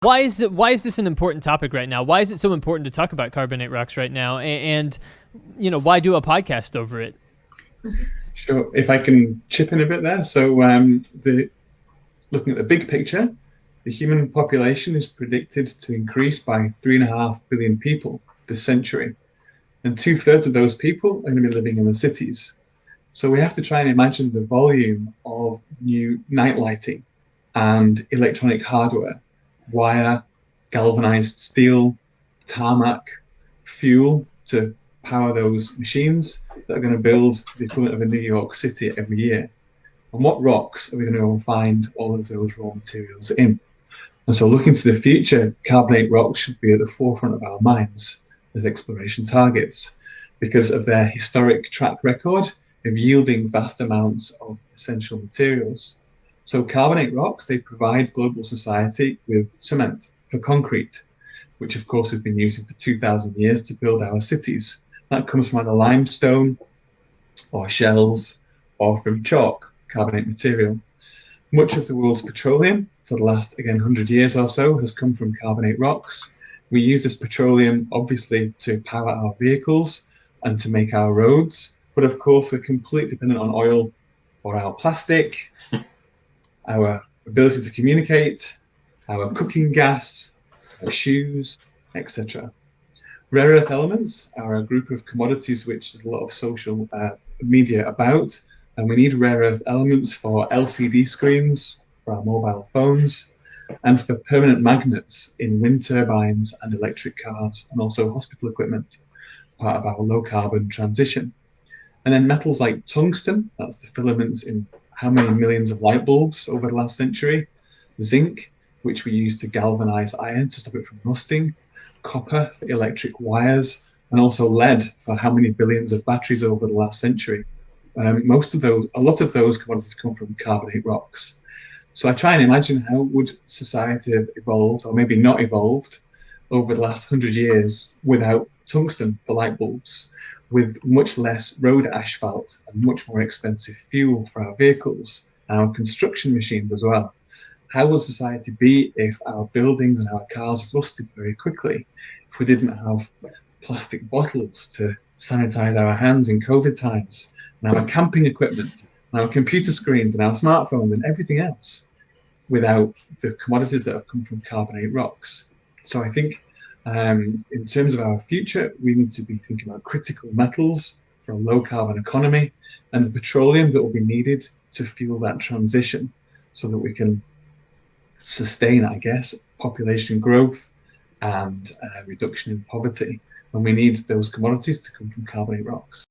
Why is this an important topic right now? Why is it so important to talk about carbonate rocks right now? And why do a podcast over it? Sure, if I can chip in a bit there. So, looking at the big picture, the human population is predicted to increase by 3.5 billion people this century, and two-thirds of those people are going to be living in the cities. So we have to try and imagine the volume of new night lighting and electronic hardware, wire, galvanized steel, tarmac, fuel to power those machines that are going to build the equivalent of a New York City every year. And what rocks are we going to find all of those raw materials in? And so, looking to the future, carbonate rocks should be at the forefront of our minds as exploration targets because of their historic track record of yielding vast amounts of essential materials. So, carbonate rocks, they provide global society with cement for concrete, which of course we've been using for 2,000 years to build our cities. That comes from either limestone or shells or from chalk, carbonate material. Much of the world's petroleum for the last, again, 100 years or so has come from carbonate rocks. We use this petroleum, obviously, to power our vehicles and to make our roads. But of course, we're completely dependent on oil for our plastic, our ability to communicate, our cooking gas, our shoes, etc. Rare earth elements are a group of commodities which there's a lot of social media about, and we need rare earth elements for LCD screens, for our mobile phones, and for permanent magnets in wind turbines and electric cars, and also hospital equipment, part of our low carbon transition. And then metals like tungsten, that's the filaments in how many millions of light bulbs over the last century, zinc, which we use to galvanize iron to stop it from rusting, copper for electric wires, and also lead for how many billions of batteries over the last century. A lot of those commodities come from carbonate rocks. So I try and imagine how would society have evolved, or maybe not evolved, over the last 100 years without tungsten for light bulbs, with much less road asphalt and much more expensive fuel for our vehicles and our construction machines as well. How will society be if our buildings and our cars rusted very quickly, if we didn't have plastic bottles to sanitize our hands in COVID times, and our camping equipment, and our computer screens, and our smartphones, and everything else without the commodities that have come from carbonate rocks? So I think in terms of our future, we need to be thinking about critical metals for a low carbon economy and the petroleum that will be needed to fuel that transition so that we can sustain, I guess, population growth and reduction in poverty. And we need those commodities to come from carbonate rocks.